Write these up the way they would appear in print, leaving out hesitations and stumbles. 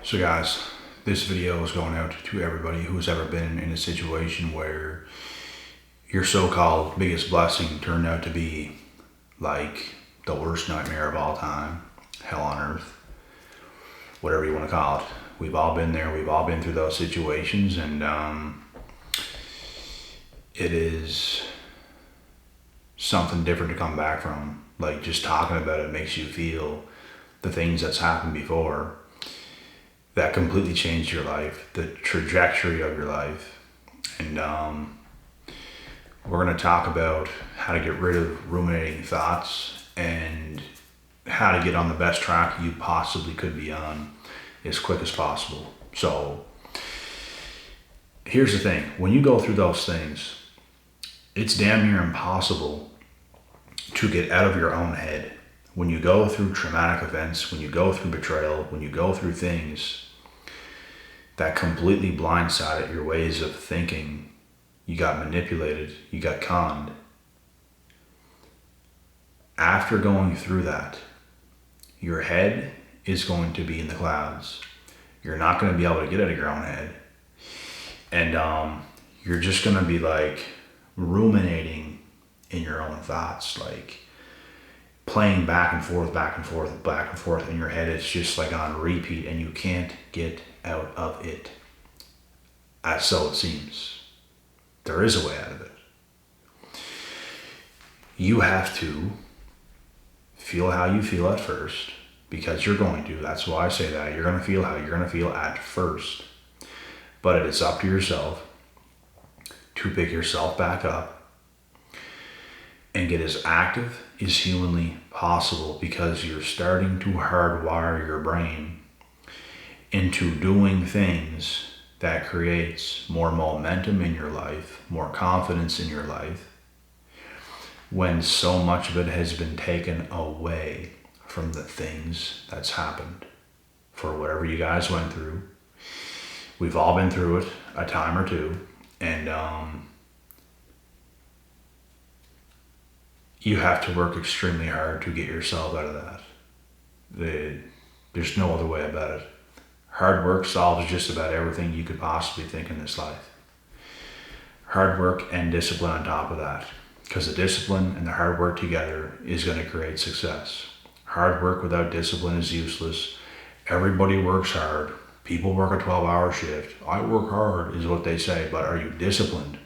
So guys, this video is going out to everybody who's ever been in a situation where your so-called biggest blessing turned out to be like the worst nightmare of all time, hell on earth, whatever you want to call it. We've all been there, we've all been through those situations, and it is something different to come back from. Like, just talking about it makes you feel the things that's happened before that completely changed your life, the trajectory of your life. And we're going to talk about how to get rid of ruminating thoughts and how to get on the best track you possibly could be on as quick as possible. So here's the thing. When you go through those things, it's damn near impossible to get out of your own head. When you go through traumatic events, when you go through betrayal, when you go through things that completely blindsided your ways of thinking, you got manipulated, you got conned. After going through that, your head is going to be in the clouds. You're not going to be able to get out of your own head. And you're just going to be like ruminating in your own thoughts, like playing back and forth, back and forth, back and forth in your head. It's just like on repeat, and you can't get out of it. As so it seems. There is a way out of it. You have to feel how you feel at first, because you're going to. That's why I say that. You're going to feel how you're going to feel at first. But it's up to yourself to pick yourself back up and get as active as humanly possible, because you're starting to hardwire your brain into doing things that creates more momentum in your life, more confidence in your life, when so much of it has been taken away from the things that's happened. For whatever you guys went through, we've all been through it a time or two, and you have to work extremely hard to get yourself out of that. There's no other way about it. Hard work solves just about everything you could possibly think in this life. Hard work and discipline on top of that. Because the discipline and the hard work together is going to create success. Hard work without discipline is useless. Everybody works hard. People work a 12-hour shift. I work hard is what they say, but are you disciplined?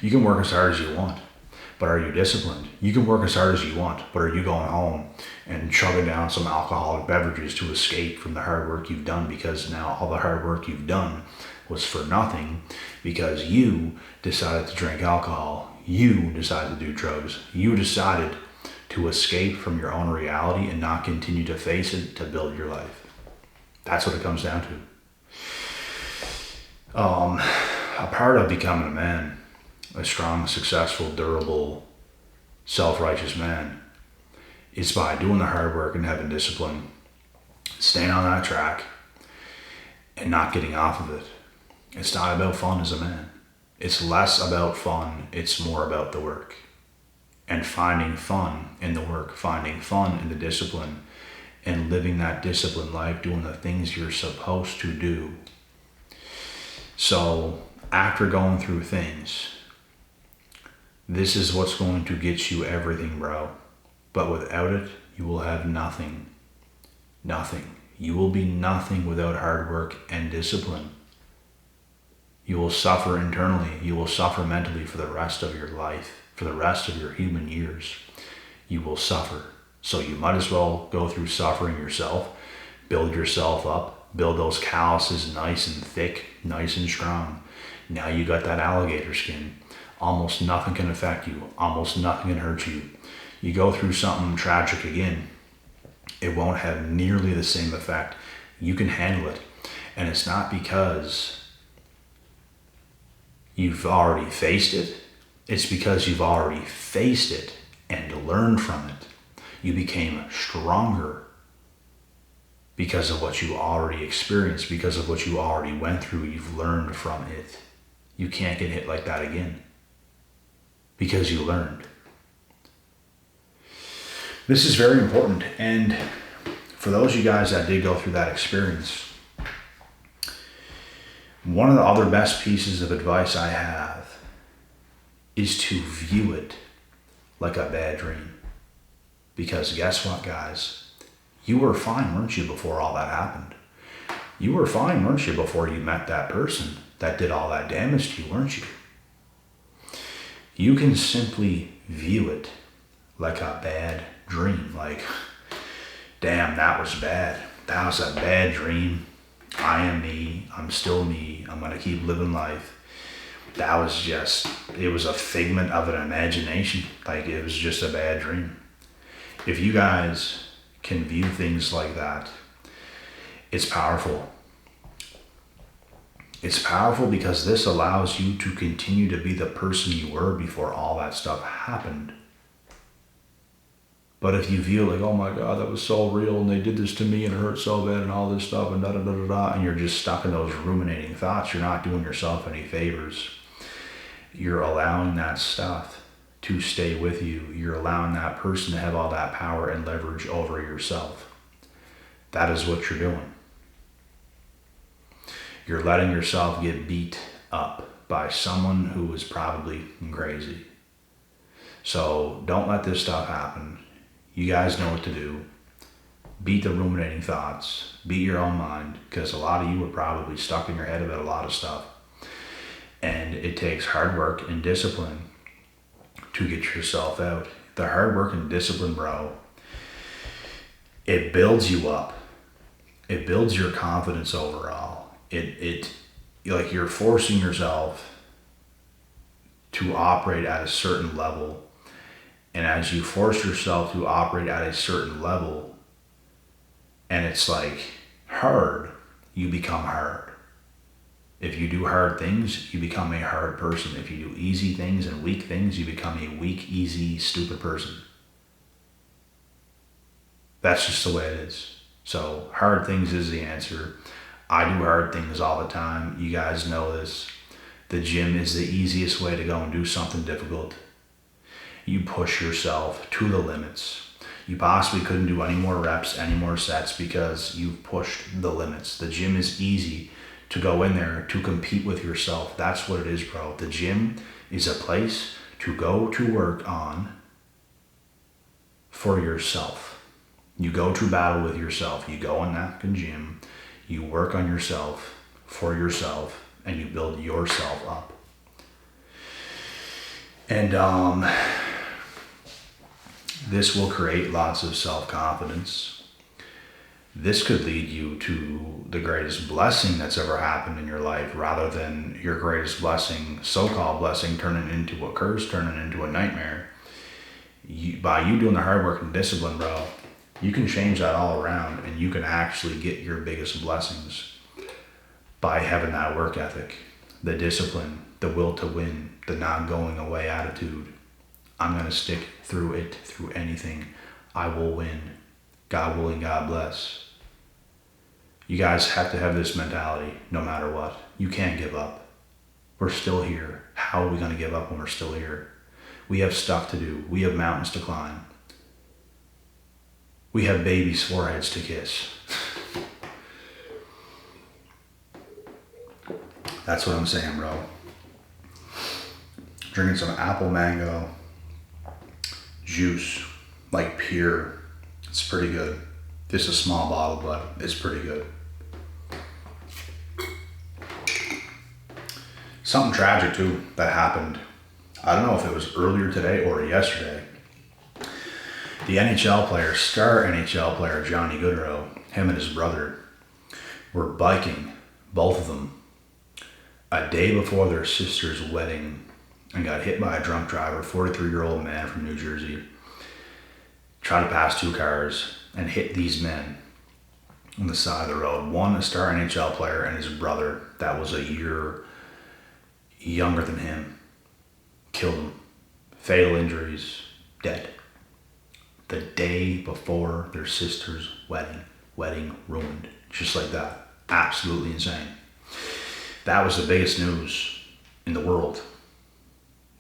You can work as hard as you want, but are you disciplined? You can work as hard as you want, but are you going home and chugging down some alcoholic beverages to escape from the hard work you've done, because now all the hard work you've done was for nothing because you decided to drink alcohol, you decided to do drugs, you decided to escape from your own reality and not continue to face it to build your life. That's what it comes down to. A part of becoming a man, a strong, successful, durable, self-righteous man, is by doing the hard work and having discipline, staying on that track, and not getting off of it. It's not about fun as a man. It's less about fun, it's more about the work. And finding fun in the work, finding fun in the discipline, and living that disciplined life, doing the things you're supposed to do. So, after going through things, this is what's going to get you everything, bro. But without it, you will have nothing. Nothing. You will be nothing without hard work and discipline. You will suffer internally. You will suffer mentally for the rest of your life, for the rest of your human years. You will suffer. So you might as well go through suffering yourself, build yourself up, build those calluses nice and thick, nice and strong. Now you got that alligator skin. Almost nothing can affect you. Almost nothing can hurt you. You go through something tragic again, it won't have nearly the same effect. You can handle it. And it's not because you've already faced it. It's because you've already faced it and learned from it. You became stronger because of what you already experienced, because of what you already went through. You've learned from it. You can't get hit like that again because you learned. This is very important, and for those of you guys that did go through that experience, one of the other best pieces of advice I have is to view it like a bad dream. Because guess what, guys? You were fine, weren't you, before all that happened? You were fine, weren't you, before you met that person that did all that damage to you, weren't you? You can simply view it like a bad dream. Like, damn, that was bad. That was a bad dream. I am me. I'm still me. I'm going to keep living life. That was just, it was a figment of an imagination. Like, it was just a bad dream. If you guys can view things like that, it's powerful. It's powerful because this allows you to continue to be the person you were before all that stuff happened. But if you view like, oh my God, that was so real and they did this to me and it hurt so bad and all this stuff and da da da da da, and you're just stuck in those ruminating thoughts, you're not doing yourself any favors. You're allowing that stuff to stay with you. You're allowing that person to have all that power and leverage over yourself. That is what you're doing. You're letting yourself get beat up by someone who is probably crazy. So don't let this stuff happen. You guys know what to do. Beat the ruminating thoughts. Beat your own mind, because a lot of you are probably stuck in your head about a lot of stuff. And it takes hard work and discipline to get yourself out. The hard work and discipline, bro, it builds you up. It builds your confidence overall. It like you're forcing yourself to operate at a certain level. And as you force yourself to operate at a certain level, and it's like hard, you become hard. If you do hard things, you become a hard person. If you do easy things and weak things, you become a weak, easy, stupid person. That's just the way it is. So hard things is the answer. I do hard things all the time. You guys know this. The gym is the easiest way to go and do something difficult. You push yourself to the limits. You possibly couldn't do any more reps, any more sets, because you've pushed the limits. The gym is easy to go in there to compete with yourself. That's what it is, bro. The gym is a place to go to work on for yourself. You go to battle with yourself. You go in that gym, you work on yourself for yourself, and you build yourself up. And this will create lots of self-confidence. This could lead you to the greatest blessing that's ever happened in your life, rather than your greatest blessing, so-called blessing, turning into a curse, turning into a nightmare. By you doing the hard work and discipline, bro, you can change that all around, and you can actually get your biggest blessings by having that work ethic, the discipline, the will to win, the not going away attitude. I'm going to stick through it, through anything. I will win. God willing, God bless. You guys have to have this mentality no matter what. You can't give up. We're still here. How are we going to give up when we're still here? We have stuff to do. We have mountains to climb. We have babies' foreheads to kiss. That's what I'm saying, bro. Drinking some apple mango juice, like pure. It's pretty good. Just a small bottle, but it's pretty good. Something tragic too that happened. I don't know if it was earlier today or yesterday. The NHL player, star NHL player Johnny Gaudreau, him and his brother were biking, both of them, a day before their sister's wedding, and got hit by a drunk driver, 43-year-old man from New Jersey. Tried to pass two cars and hit these men on the side of the road. One, a star NHL player, and his brother that was a year younger than him. Killed him. Fatal injuries. Dead. The day before their sister's wedding. Wedding ruined. Just like that. Absolutely insane. That was the biggest news in the world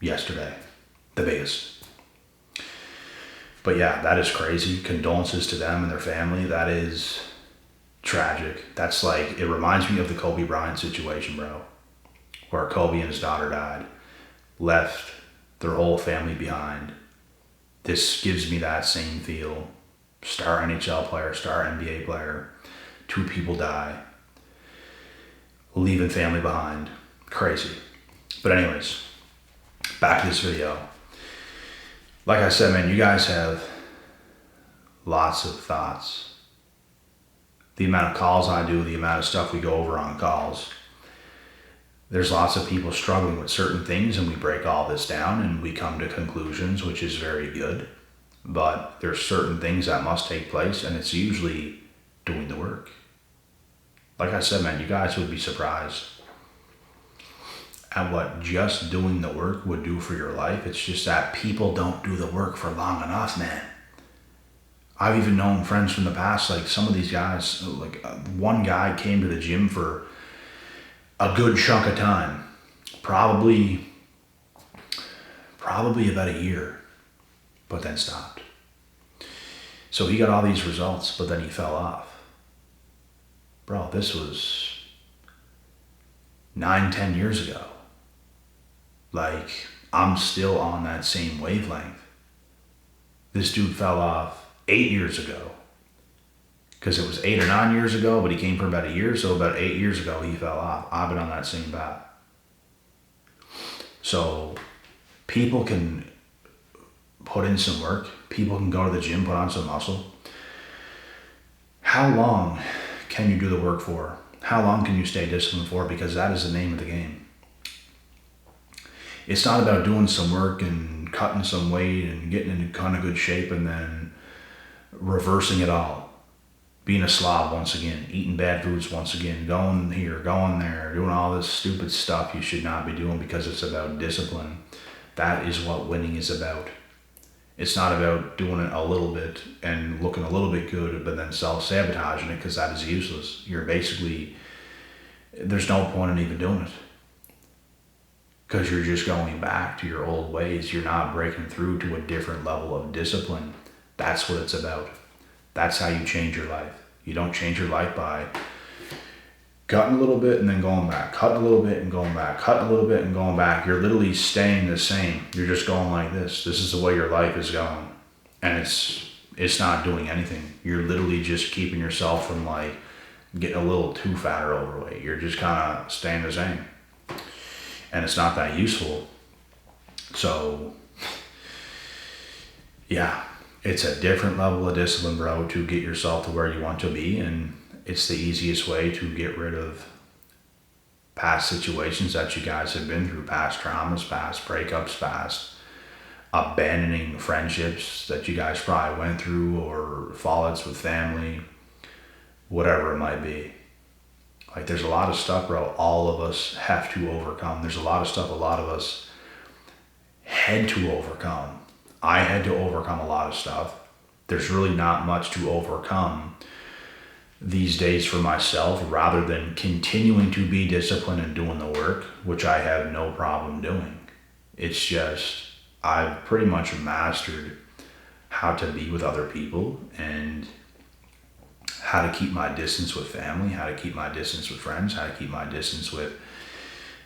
yesterday. The biggest. But yeah, that is crazy. Condolences to them and their family. That is tragic. That's like, it reminds me of the Kobe Bryant situation, bro, where Kobe and his daughter died, left their whole family behind. This gives me that same feel. Star NHL player, star NBA player, 2 people die, leaving family behind. Crazy. But anyways, back to this video. Like I said, man, you guys have lots of thoughts. The amount of calls I do, the amount of stuff we go over on calls. There's lots of people struggling with certain things, and we break all this down and we come to conclusions, which is very good. But there's certain things that must take place, and it's usually doing the work. Like I said, man, you guys would be surprised at what just doing the work would do for your life. It's just that people don't do the work for long enough, man. I've even known friends from the past, like some of these guys, like one guy came to the gym for a good chunk of time, probably about a year, but then stopped. So he got all these results, but then he fell off. Bro, this was 9-10 years ago. Like, I'm still on that same wavelength. This dude fell off 8 years ago. Because it was 8 or 9 years ago, but he came for about a year, so about 8 years ago he fell off. I've been on that same path. So people can put in some work. People can go to the gym, put on some muscle. How long can you do the work for? How long can you stay disciplined for? Because that is the name of the game. It's not about doing some work and cutting some weight and getting in kind of good shape and then reversing it all. Being a slob once again, eating bad foods once again, going here, going there, doing all this stupid stuff you should not be doing because it's about discipline. That is what winning is about. It's not about doing it a little bit and looking a little bit good, but then self-sabotaging it, because that is useless. You're basically, there's no point in even doing it. Because you're just going back to your old ways. You're not breaking through to a different level of discipline. That's what it's about. That's how you change your life. You don't change your life by cutting a little bit and then going back, cutting a little bit and going back, cutting a little bit and going back. You're literally staying the same. You're just going like this. This is the way your life is going. And it's not doing anything. You're literally just keeping yourself from like getting a little too fat or overweight. You're just kind of staying the same. And it's not that useful. So, yeah, it's a different level of discipline, bro, to get yourself to where you want to be. And it's the easiest way to get rid of past situations that you guys have been through, past traumas, past breakups, past abandoning friendships that you guys probably went through, or fallouts with family, whatever it might be. Like, there's a lot of stuff, bro, all of us have to overcome. There's a lot of stuff a lot of us had to overcome. I had to overcome a lot of stuff. There's really not much to overcome these days for myself, rather than continuing to be disciplined and doing the work, which I have no problem doing. It's just, I've pretty much mastered how to be with other people and how to keep my distance with family, how to keep my distance with friends, how to keep my distance with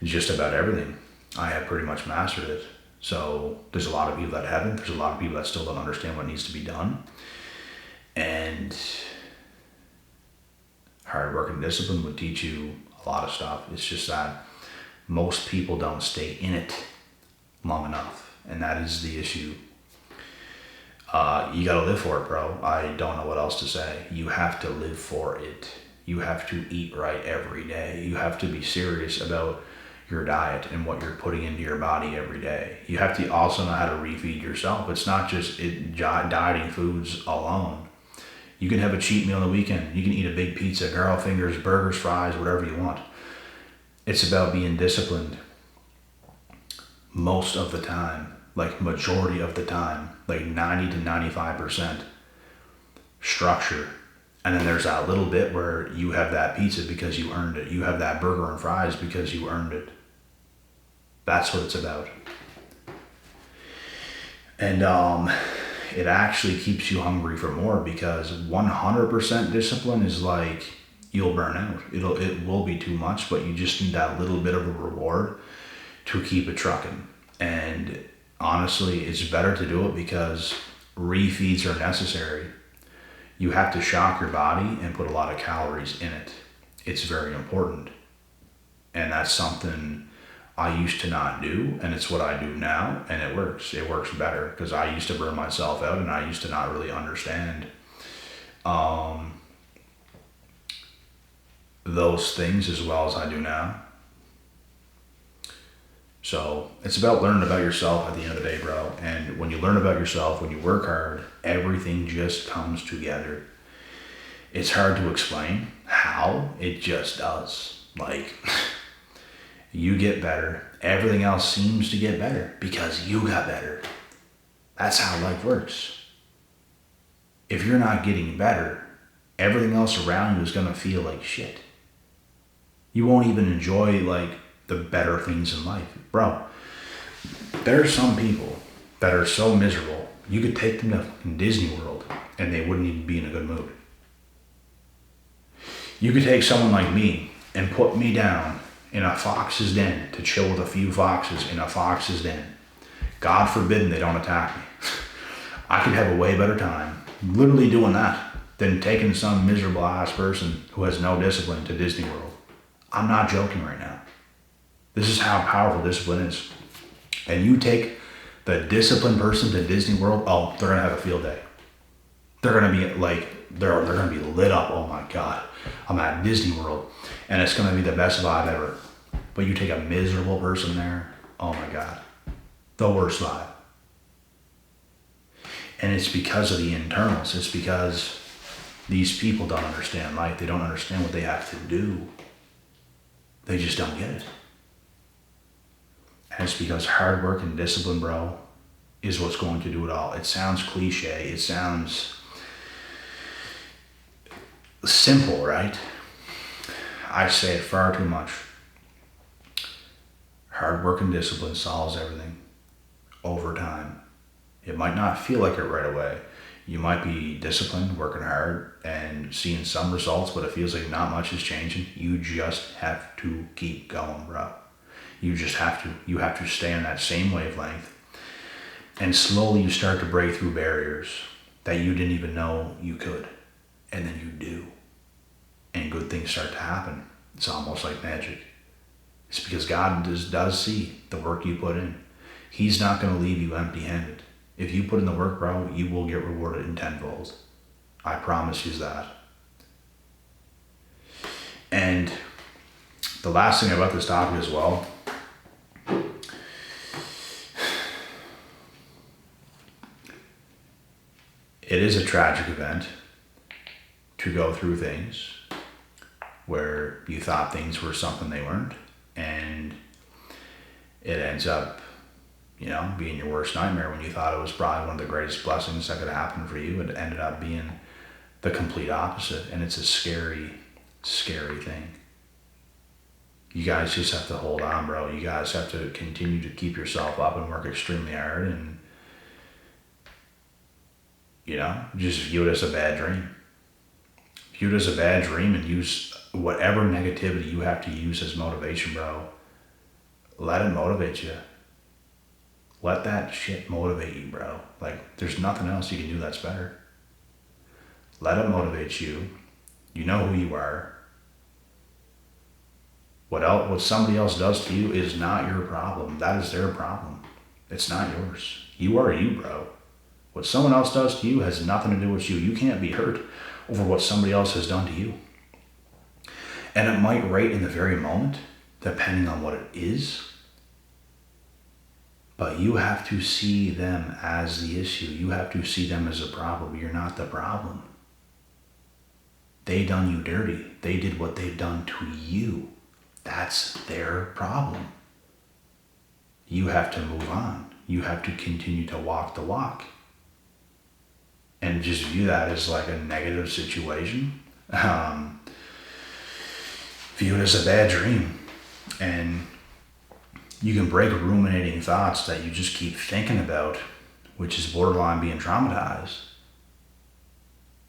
just about everything. I have pretty much mastered it. So there's a lot of people that haven't. There's a lot of people that still don't understand what needs to be done. And hard work and discipline would teach you a lot of stuff. It's just that most people don't stay in it long enough. And that is the issue. You gotta live for it, bro. I don't know what else to say. You have to live for it. You have to eat right every day. You have to be serious about your diet and what you're putting into your body every day. You have to also know how to refeed yourself. It's not just dieting foods alone. You can have a cheat meal on the weekend. You can eat a big pizza, girl fingers, burgers, fries, whatever you want. It's about being disciplined most of the time. Like majority of the time, like 90 to 95% structure. And then there's that little bit where you have that pizza because you earned it. You have that burger and fries because you earned it. That's what it's about. And it actually keeps you hungry for more, because 100% discipline is like, you'll burn out. It will be too much, but you just need that little bit of a reward to keep it trucking. And honestly, it's better to do it because refeeds are necessary. You have to shock your body and put a lot of calories in it. It's very important. And that's something I used to not do, and it's what I do now, and it works. It works better because I used to burn myself out, and I used to not really understand those things as well as I do now. So it's about learning about yourself at the end of the day, bro. And when you learn about yourself, when you work hard, everything just comes together. It's hard to explain how, it just does. Like, you get better. Everything else seems to get better because you got better. That's how life works. If you're not getting better, everything else around you is going to feel like shit. You won't even enjoy like the better things in life. Bro, there are some people that are so miserable, you could take them to Disney World and they wouldn't even be in a good mood. You could take someone like me and put me down in a fox's den to chill with a few foxes in a fox's den. God forbid they don't attack me. I could have a way better time literally doing that than taking some miserable ass person who has no discipline to Disney World. I'm not joking right now. This is how powerful discipline is. And you take the disciplined person to Disney World, oh, they're gonna have a field day. They're gonna be like, they're gonna be lit up. Oh my God, I'm at Disney World and it's gonna be the best vibe ever. But you take a miserable person there, oh my God, the worst vibe. And it's because of the internals. It's because these people don't understand life. They don't understand what they have to do. They just don't get it. And it's because hard work and discipline, bro, is what's going to do it all. It sounds cliche. It sounds simple, right? I say it far too much. Hard work and discipline solves everything over time. It might not feel like it right away. You might be disciplined, working hard, and seeing some results, but it feels like not much is changing. You just have to keep going, bro. You just have to. You have to stay on that same wavelength. And slowly you start to break through barriers that you didn't even know you could. And then you do. And good things start to happen. It's almost like magic. It's because God does see the work you put in. He's not going to leave you empty-handed. If you put in the work, bro, you will get rewarded in tenfold. I promise you that. And the last thing about this topic as well, it is a tragic event to go through things where you thought things were something they weren't, and it ends up, you know, being your worst nightmare when you thought it was probably one of the greatest blessings that could happen for you. It ended up being the complete opposite, and it's a scary, scary thing. You guys just have to hold on, bro. You guys have to continue to keep yourself up and work extremely hard, and, you know, just view it as a bad dream. View it as a bad dream and use whatever negativity you have to use as motivation, bro. Let it motivate you. Let that shit motivate you, bro. Like, there's nothing else you can do that's better. Let it motivate you. You know who you are. What somebody else does to you is not your problem. That is their problem. It's not yours. You are you, bro. What someone else does to you has nothing to do with you. You can't be hurt over what somebody else has done to you. And it might right in the very moment, depending on what it is. But you have to see them as the issue. You have to see them as a problem. You're not the problem. They done you dirty. They did what they've done to you. That's their problem. You have to move on. You have to continue to walk the walk. And just view that as like a negative situation. View it as a bad dream. And you can break ruminating thoughts that you just keep thinking about which is borderline being traumatized,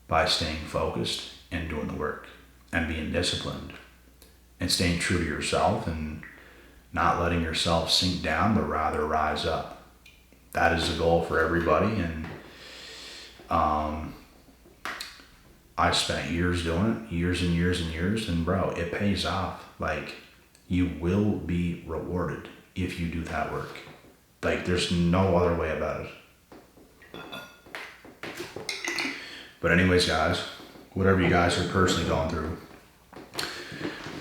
by staying focused and doing the work and being disciplined and staying true to yourself and not letting yourself sink down, but rather rise up. That is the goal for everybody. And I spent years doing it, years and years and years, and bro, it pays off. Like, you will be rewarded if you do that work. Like, there's no other way about it. But anyways, guys, whatever you guys are personally going through,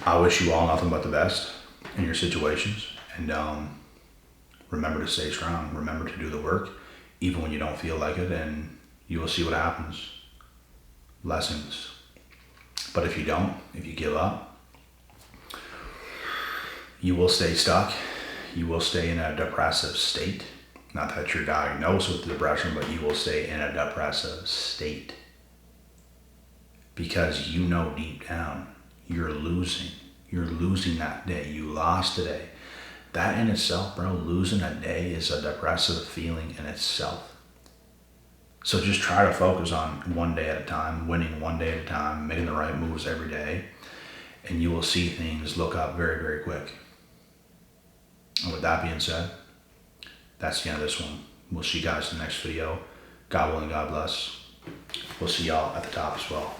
I wish you all nothing but the best in your situations. And remember to stay strong. Remember to do the work, even when you don't feel like it, and you will see what happens. Blessings. But if you don't, if you give up, you will stay stuck. You will stay in a depressive state. Not that you're diagnosed with depression, but you will stay in a depressive state. Because you know deep down, you're losing. You're losing that day. You lost today. That in itself, bro, losing a day is a depressive feeling in itself. So just try to focus on one day at a time, winning one day at a time, making the right moves every day, and you will see things look up very, very quick. And with that being said, that's the end of this one. We'll see you guys in the next video. God willing, God bless. We'll see y'all at the top as well.